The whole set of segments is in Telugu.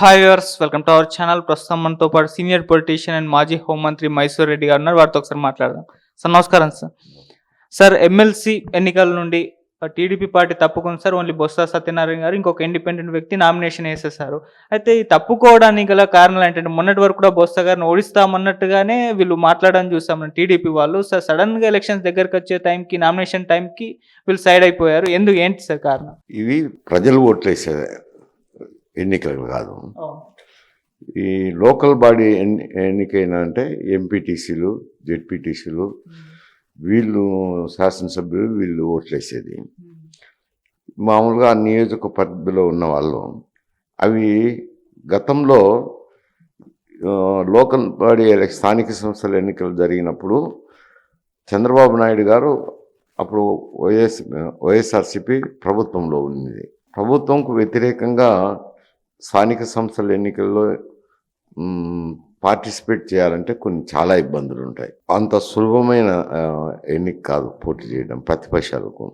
Hi viewers, welcome to our channel. ప్రస్తుతం మనతో పాటు సీనియర్ పొలిటీషియన్ అండ్ మాజీ హోంమంత్రి మైసూర్ రెడ్డి గారు ఉన్నారు. వారితో ఒకసారి మాట్లాడదాం. సార్ నమస్కారం సార్. సార్ ఎమ్మెల్సీ ఎన్నికల నుండి టీడీపీ పార్టీ తప్పుకుంది సార్. ఓన్లీ బొత్స సత్యనారాయణ గారు ఇంకొక ఇండిపెండెంట్ వ్యక్తి నామినేషన్ వేసేసారు. అయితే ఈ తప్పుకోవడానికి గల కారణాలు ఏంటంటే మొన్నటి వరకు కూడా బొత్స గారిని ఓడిస్తామన్నట్టుగానే వీళ్ళు మాట్లాడడం చూసాం టీడీపీ వాళ్ళు. సార్ సడన్గా ఎలక్షన్స్ దగ్గరకు వచ్చే టైంకి, నామినేషన్ టైంకి వీళ్ళు సైడ్ అయిపోయారు. ఏంటి సార్ కారణం? ఇవి ప్రజలు ఓట్లేసే ఎన్నికలు కాదు. ఈ లోకల్ బాడీ ఎన్నికైనా అంటే ఎంపీటీసీలు, జెడ్పీటీసీలు, వీళ్ళు శాసనసభ్యులు, వీళ్ళు ఓట్లేసేది. మామూలుగా ఆ నియోజక పరిధిలో ఉన్న వాళ్ళు అవి గతంలో లోకల్ బాడీ స్థానిక సంస్థల ఎన్నికలు జరిగినప్పుడు చంద్రబాబు నాయుడు గారు అప్పుడు వైఎస్ఆర్సీపీ ప్రభుత్వంలో ఉంది. ప్రభుత్వంకు వ్యతిరేకంగా స్థానిక సంస్థల ఎన్నికల్లో పార్టిసిపేట్ చేయాలంటే చాలా ఇబ్బందులు ఉంటాయి. అంత సులభమైన ఎన్నిక కాదు పోటీ చేయడం ప్రతిపక్షాలకు.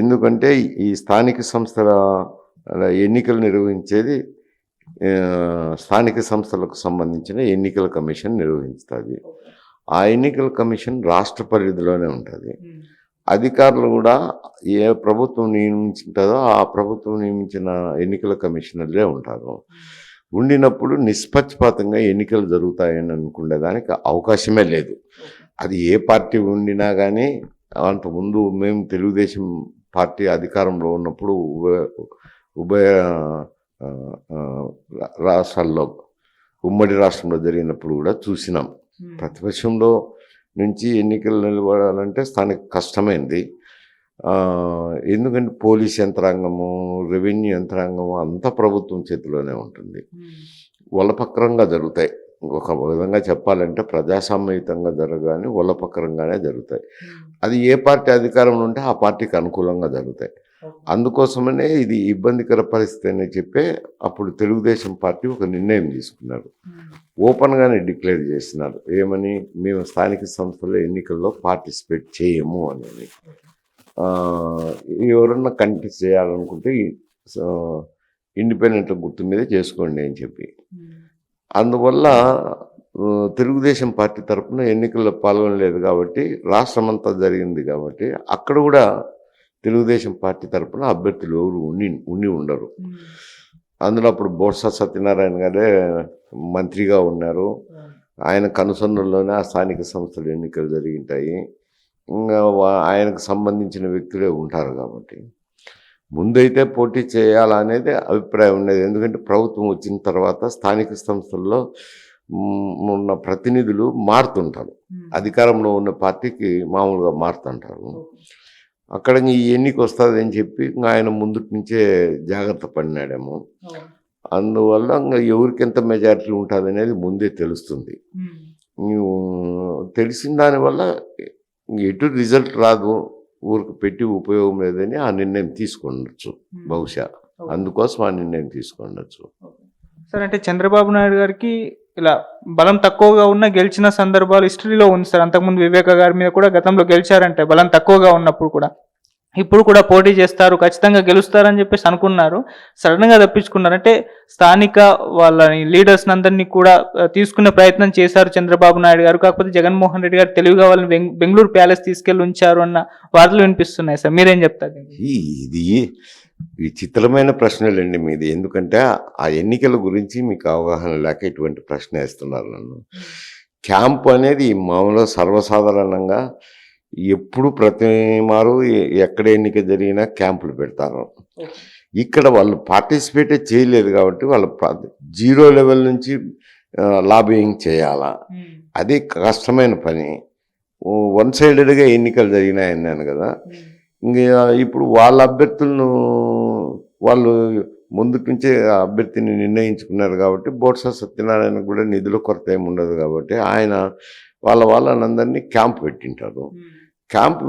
ఎందుకంటే ఈ స్థానిక సంస్థల ఎన్నికలు నిర్వహించేది స్థానిక సంస్థలకు సంబంధించిన ఎన్నికల కమిషన్ నిర్వహిస్తుంది. ఆ ఎన్నికల కమిషన్ రాష్ట్ర పరిధిలోనే ఉంటుంది. అధికారులు కూడా ఏ ప్రభుత్వం నియమించుంటుందో ఆ ప్రభుత్వం నియమించిన ఎన్నికల కమిషనర్లే ఉంటారు. ఉండినప్పుడు నిష్పక్షపాతంగా ఎన్నికలు జరుగుతాయని అనుకునేదానికి అవకాశమే లేదు. అది ఏ పార్టీ ఉండినా కానీ, అంతకుముందు మేము తెలుగుదేశం పార్టీ అధికారంలో ఉన్నప్పుడు ఉభయ రాష్ట్రాల్లో, ఉమ్మడి రాష్ట్రంలో జరిగినప్పుడు కూడా చూసినాం. ప్రతిపక్షంలో నుంచి ఎన్నికలు నిలబడాలంటే స్థానిక కష్టమైంది. ఎందుకంటే పోలీస్ యంత్రాంగము, రెవెన్యూ యంత్రాంగము అంతా ప్రభుత్వం చేతిలోనే ఉంటుంది. వలపక్రంగా జరుగుతాయి. ఒక విధంగా చెప్పాలంటే ప్రజాస్వామ్యయుతంగా జరగానే వలపక్రంగానే జరుగుతాయి. అది ఏ పార్టీ అధికారంలో ఉంటే ఆ పార్టీకి అనుకూలంగా జరుగుతాయి. అందుకోసమనే ఇది ఇబ్బందికర పరిస్థితి అని చెప్పి అప్పుడు తెలుగుదేశం పార్టీ ఒక నిర్ణయం తీసుకున్నారు. ఓపెన్గానే డిక్లేర్ చేసినారు. ఏమని? మేము స్థానిక సంస్థల ఎన్నికల్లో పార్టిసిపేట్ చేయము అని. ఎవరన్నా కంటెస్ట్ చేయాలనుకుంటే ఇండిపెండెంట్ గుర్తు మీద చేసుకోండి అని చెప్పి. అందువల్ల తెలుగుదేశం పార్టీ తరఫున ఎన్నికల్లో పాల్గొనలేదు కాబట్టి, రాష్ట్రమంతా జరిగింది కాబట్టి అక్కడ కూడా తెలుగుదేశం పార్టీ తరఫున అభ్యర్థులు ఎవరు ఉండి ఉండరు. అందులో అప్పుడు బొత్స సత్యనారాయణ గారే మంత్రిగా ఉన్నారు. ఆయన కనుసన్నల్లోనే ఆ స్థానిక సంస్థల ఎన్నికలు జరిగింటాయి. ఇంకా ఆయనకు సంబంధించిన వ్యక్తులే ఉంటారు కాబట్టి ముందైతే పోటీ చేయాలనేది అభిప్రాయం ఉండేది. ఎందుకంటే ప్రభుత్వం వచ్చిన తర్వాత స్థానిక సంస్థల్లో ఉన్న ప్రతినిధులు మారుతుంటారు. అధికారంలో ఉన్న పార్టీకి మామూలుగా మారుతుంటారు. అక్కడ ఈ ఎన్నిక వస్తుంది అని చెప్పి ఆయన ముందుటి నుంచే జాగ్రత్త పడినాడేమో. అందువల్ల ఇంకా ఎవరికి ఎంత మెజారిటీ ఉంటుంది అనేది ముందే తెలుస్తుంది. తెలిసిన దానివల్ల ఎటు రిజల్ట్ రాదు, ఊరికి పెట్టి ఉపయోగం లేదని ఆ నిర్ణయం తీసుకుండొచ్చు బహుశా. అందుకోసం ఆ నిర్ణయం తీసుకుండొచ్చు. సార్, అంటే చంద్రబాబు నాయుడు గారికి ఇలా బలం తక్కువగా ఉన్న గెలిచిన సందర్భాలు హిస్టరీలో ఉంది సార్. అంతకుముందు వివేక గారి మీద కూడా గతంలో గెలిచారంటే బలం తక్కువగా ఉన్నప్పుడు కూడా. ఇప్పుడు కూడా పోటీ చేస్తారు, ఖచ్చితంగా గెలుస్తారని చెప్పేసి అనుకున్నారు. సడన్గా తప్పించుకున్నారు. అంటే స్థానిక వాళ్ళని లీడర్స్ అందరినీ కూడా తీసుకునే ప్రయత్నం చేశారు చంద్రబాబు నాయుడు గారు. కాకపోతే జగన్మోహన్ రెడ్డి గారు తెలివిగా వాళ్ళని బెంగళూరు ప్యాలెస్ తీసుకెళ్ళి ఉంచారు అన్న వార్తలు వినిపిస్తున్నాయి సార్. మీరేం చెప్తారు? ఇది విచిత్రమైన ప్రశ్నలండి మీది. ఎందుకంటే ఆ ఎన్నికల గురించి మీకు అవగాహన లేక ఇటువంటి ప్రశ్న వేస్తున్నారు నన్ను. క్యాంపు అనేది మామూలుగా సర్వసాధారణంగా ఎప్పుడు ప్రతి మారు ఎక్కడ ఎన్నిక జరిగినా క్యాంపులు పెడతారు. ఇక్కడ వాళ్ళు పార్టిసిపేటే చేయలేదు కాబట్టి వాళ్ళ జీరో లెవెల్ నుంచి లాబింగ్ చేయాలా, అది కష్టమైన పని. వన్ సైడెడ్గా ఎన్నికలు జరిగినాయన్నాను కదా. ఇంకా ఇప్పుడు వాళ్ళ అభ్యర్థులను వాళ్ళు ముందు నుంచే అభ్యర్థిని నిర్ణయించుకున్నారు కాబట్టి బొత్స సత్యనారాయణ కూడా నిధుల కొరత ఏమి ఉండదు కాబట్టి ఆయన వాళ్ళందరినీ క్యాంప్ పెట్టింటారు. క్యాంప్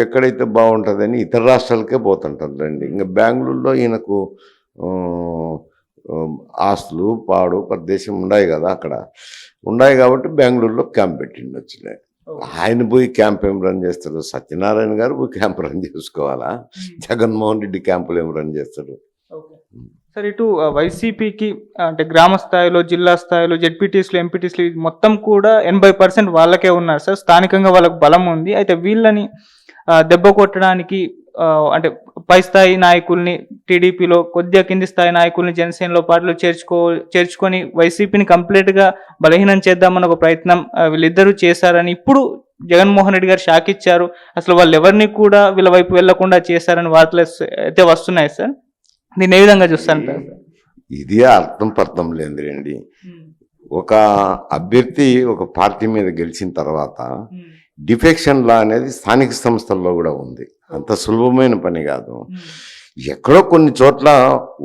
ఎక్కడైతే బాగుంటుందని ఇతర రాష్ట్రాలకే పోతుంటారులేండి. ఇంకా బెంగళూరులో ఈయనకు ఆస్తులు పాడు ప్రదేశం ఉన్నాయి కదా, అక్కడ ఉన్నాయి కాబట్టి బెంగళూరులో క్యాంప్ పెట్టిండొచ్చులే. ఆయన పోయి క్యాంప్ ఏం రన్ చేస్తారు? సత్యనారాయణ గారు పోయి క్యాంప్ రన్ చేసుకోవాలా? జగన్మోహన్ రెడ్డి క్యాంపులు ఏం రన్ చేస్తారు? సార్ ఇటు వైసీపీకి అంటే గ్రామ స్థాయిలో, జిల్లా స్థాయిలో, జెడ్పీటీసీలు, ఎంపీటీసీలు మొత్తం కూడా 80% వాళ్ళకే ఉన్నారు సార్. స్థానికంగా వాళ్ళకి బలం ఉంది. అయితే వీళ్ళని దెబ్బ కొట్టడానికి అంటే పై స్థాయి నాయకుల్ని టీడీపీలో, కొద్దిగా కింది స్థాయి నాయకుల్ని జనసేనలో పార్టీలో చేర్చుకొని వైసీపీని కంప్లీట్‌గా బలహీనం చేద్దామన్న ఒక ప్రయత్నం వీళ్ళిద్దరూ చేశారని ఇప్పుడు జగన్మోహన్ రెడ్డి గారు షాక్ ఇచ్చారు. అసలు వాళ్ళెవరిని కూడా వీళ్ళ వైపు వెళ్లకుండా చేశారని వార్తలు అయితే వస్తున్నాయి సార్. దీన్ని ఏ విధంగా చూస్తారంటారు? ఇది అర్థం పర్థం లేదులేండి. ఒక అభ్యర్థి ఒక పార్టీ మీద గెలిచిన తర్వాత డిఫెక్షన్ లా అనేది స్థానిక సంస్థల్లో కూడా ఉంది. అంత సులభమైన పని కాదు. ఎక్కడో కొన్ని చోట్ల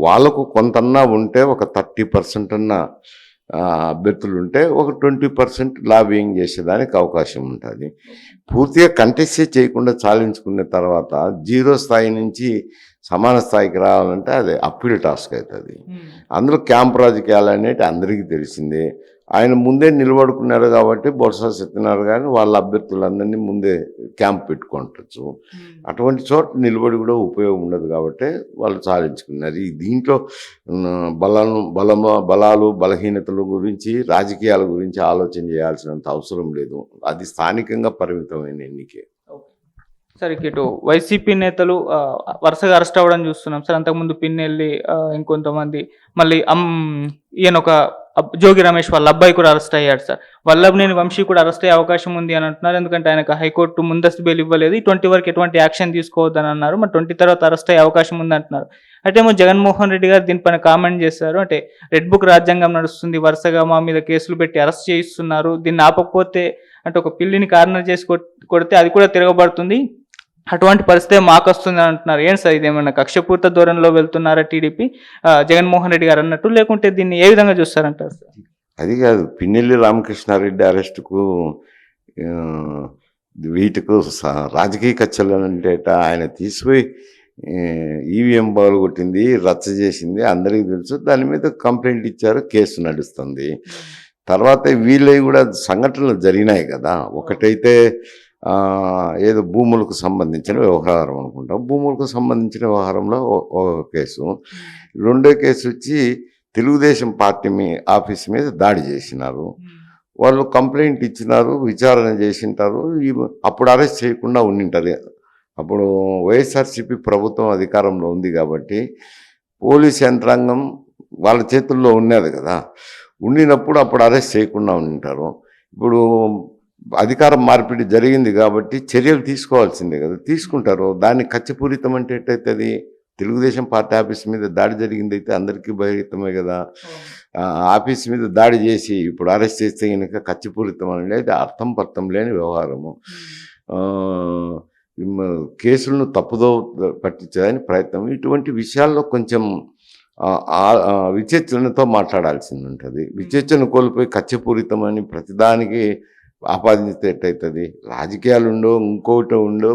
వాళ్ళకు కొంతన్నా ఉంటే ఒక 30% అన్న అభ్యర్థులు ఉంటే ఒక 20% లాబింగ్ చేసేదానికి అవకాశం ఉంటుంది. పూర్తిగా కంటెస్టే చేయకుండా చాలించుకున్న తర్వాత జీరో స్థాయి నుంచి సమాన స్థాయికి రావాలంటే అది అప్పీల్ టాస్క్ అవుతుంది. అందులో క్యాంప్ రాజకీయాలు అనేవి అందరికీ తెలిసిందే. ఆయన ముందే నిలబడుకున్నారు కాబట్టి బొత్స సత్యనారాయణ కానీ వాళ్ళ అభ్యర్థులందరినీ ముందే క్యాంప్ పెట్టుకుంటచ్చు. అటువంటి చోట నిలబడి కూడా ఉపయోగం ఉండదు కాబట్టి వాళ్ళు సాధించుకున్నారు. దీంట్లో బలాలు బలహీనతల గురించి రాజకీయాల గురించి ఆలోచన చేయాల్సినంత అవసరం లేదు. అది స్థానికంగా పరిమితమైన ఎన్నికే. సార్ ఇటు వైసీపీ నేతలు వరుసగా అరెస్ట్ అవ్వడం చూస్తున్నాం సార్. అంతకుముందు పిన్నెల్లి, ఇంకొంతమంది, మళ్ళీ ఈయన ఒక జోగి రమేష్ వాళ్ళ అబ్బాయి కూడా అరెస్ట్ అయ్యాడు సార్. వల్లభనేని వంశీ కూడా అరెస్ట్ అయ్యే అవకాశం ఉంది అని అంటున్నారు. ఎందుకంటే ఆయనకు హైకోర్టు ముందస్తు బెయిల్ ఇవ్వలేదు. 20 వరకు ఎటువంటి యాక్షన్ తీసుకోవద్దని అన్నారు. మరి 20 తర్వాత అరెస్ట్ అయ్యే అవకాశం ఉంది అంటున్నారు. అంటే జగన్మోహన్ రెడ్డి గారు దీనిపైన కామెంట్ చేశారు. అంటే రెడ్ బుక్ రాజ్యాంగం నడుస్తుంది, వరుసగా మా మీద కేసులు పెట్టి అరెస్ట్ చేయిస్తున్నారు. దీన్ని ఆపకపోతే అంటే ఒక పిల్లిని కార్నర్ చేసి కొడితే అది కూడా తిరగబడుతుంది, అటువంటి పరిస్థితి మాకు వస్తుంది అంటున్నారు. ఏంటి సార్, ఇదేమన్నా కక్షపూర్త ధోరణిలో వెళ్తున్నారా టీడీపీ జగన్మోహన్ రెడ్డి గారు అన్నట్టు, లేకుంటే దీన్ని ఏ విధంగా చూస్తారంటారు సార్? అది కాదు, పిన్నెల్లి రామకృష్ణారెడ్డి అరెస్టుకు వీటికు రాజకీయ కక్షలు అంటే ఆయన తీసిపోయి ఈవీఎం బాల్ కొట్టింది, రచ్చ చేసింది అందరికీ తెలుసు. దాని మీద కంప్లైంట్ ఇచ్చారు, కేసు నడుస్తుంది. తర్వాత వీళ్ళవి కూడా సంఘటనలు జరిగినాయి కదా. ఒకటైతే ఏదో భూములకు సంబంధించిన వ్యవహారం అనుకుంటాం. భూములకు సంబంధించిన వ్యవహారంలో ఒక కేసు. రెండో కేసు వచ్చి తెలుగుదేశం పార్టీ ఆఫీస్ మీద దాడి చేసినారు. వాళ్ళు కంప్లైంట్ ఇచ్చినారు, విచారణ చేసింటారు. అప్పుడు అరెస్ట్ చేయకుండా ఉండింటారు. అప్పుడు వైఎస్ఆర్సీపీ ప్రభుత్వం అధికారంలో ఉంది కాబట్టి పోలీస్ యంత్రాంగం వాళ్ళ చేతుల్లో ఉన్నది కదా. ఉండినప్పుడు అప్పుడు అరెస్ట్ చేయకుండా ఉండింటారు. ఇప్పుడు అధికారం మార్పిడి జరిగింది కాబట్టి చర్యలు తీసుకోవాల్సిందే కదా, తీసుకుంటారు. దాన్ని కచ్చిపూరితం అంటే ఎట్టయితుంది? తెలుగుదేశం పార్టీ ఆఫీస్ మీద దాడి జరిగింది అయితే అందరికీ బహిర్గతమే కదా. ఆఫీస్ మీద దాడి చేసి ఇప్పుడు అరెస్ట్ చేస్తే కనుక కచ్చిపూరితం అనేది అర్థం పర్థం లేని వ్యవహారము. కేసులను తప్పుదో పట్టించడానికి ప్రయత్నం. ఇటువంటి విషయాల్లో కొంచెం విచక్షణతో మాట్లాడాల్సింది ఉంటుంది. విచక్షణ కోల్పోయి కచ్చిపూరితం అని ప్రతిదానికి ఆపాదించితే ఎట్టయితుంది? రాజకీయాలు ఉండో ఇంకోటి ఉండో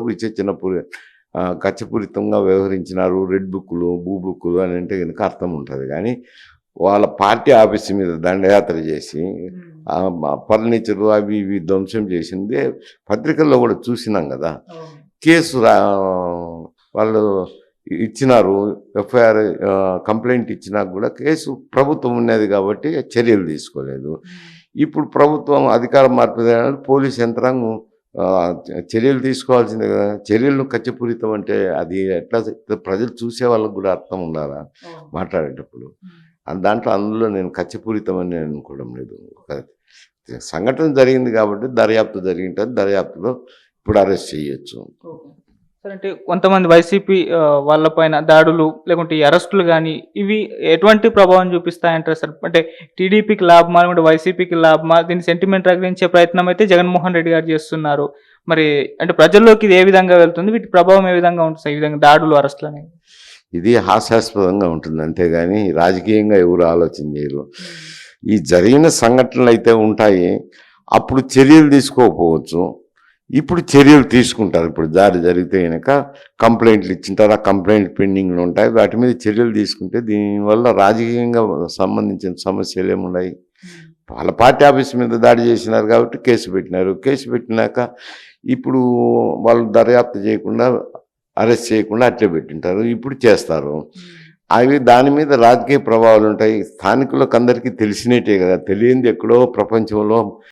కచ్చపూరితంగా వ్యవహరించినారు, రెడ్ బుక్కులు భూ బుక్కులు అని అంటే కనుక అర్థం ఉంటుంది. కానీ వాళ్ళ పార్టీ ఆఫీస్ మీద దండయాత్ర చేసి ఫర్నిచరు అవి ఇవి ధ్వంసం చేసింది పత్రికల్లో కూడా చూసినాం కదా. కేసు వాళ్ళు ఇచ్చినారు, ఎఫ్ఐఆర్ కంప్లైంట్ ఇచ్చినా కూడా కేసు ప్రభుత్వం ఉన్నది కాబట్టి చర్యలు తీసుకోలేదు. ఇప్పుడు ప్రభుత్వం అధికారం మార్పిడి పోలీస్ యంత్రాంగం చర్యలు తీసుకోవాల్సిందే కదా. చర్యలను కచ్చిపూరితం అంటే అది ఎట్లా ప్రజలు చూసే వాళ్ళకు కూడా అర్థం ఉండాలా మాట్లాడేటప్పుడు. దాంట్లో అందులో నేను కచ్చిపూరితం అని నేను అనుకోవడం లేదు. సంఘటన జరిగింది కాబట్టి దర్యాప్తు జరిగింటుంది, దర్యాప్తులో ఇప్పుడు అరెస్ట్ చేయొచ్చు. సార్ అంటే కొంతమంది వైసీపీ వాళ్ళపైన దాడులు లేకుంటే ఈ అరెస్టులు కానీ ఇవి ఎటువంటి ప్రభావం చూపిస్తాయంటారు సార్? అంటే టీడీపీకి లాభమా లేకుంటే వైసీపీకి లాభమా? దీన్ని సెంటిమెంట్ రగిలించే ప్రయత్నం అయితే జగన్మోహన్ రెడ్డి గారు చేస్తున్నారు. మరి అంటే ప్రజల్లోకి ఇది ఏ విధంగా వెళ్తుంది, వీటి ప్రభావం ఏ విధంగా ఉంటుంది ఈ విధంగా దాడులు అరెస్టులు అనేవి? ఇది హాస్యాస్పదంగా ఉంటుంది, అంతేగాని రాజకీయంగా ఎవరు ఆలోచన చేయరు. ఈ జరిగిన సంఘటనలు అయితే ఉంటాయి, అప్పుడు చర్యలు తీసుకోకపోవచ్చు, ఇప్పుడు చర్యలు తీసుకుంటారు. ఇప్పుడు దాడి జరిగితే కనుక కంప్లైంట్లు ఇచ్చింటారు, ఆ కంప్లైంట్ పెండింగ్లు ఉంటాయి, వాటి మీద చర్యలు తీసుకుంటే దీనివల్ల రాజకీయంగా సంబంధించిన సమస్యలు ఏమున్నాయి? వాళ్ళ పార్టీ ఆఫీస్ మీద దాడి చేసినారు కాబట్టి కేసు పెట్టినారు. కేసు పెట్టినాక ఇప్పుడు వాళ్ళు దర్యాప్తు చేయకుండా అరెస్ట్ చేయకుండా అట్లే పెట్టింటారు. ఇప్పుడు చేస్తారు. అవి దాని మీద రాజకీయ ప్రభావాలు ఉంటాయి. స్థానికులకు అందరికీ తెలిసినట్టే కదా, తెలియంది ఎక్కడో ప్రపంచంలో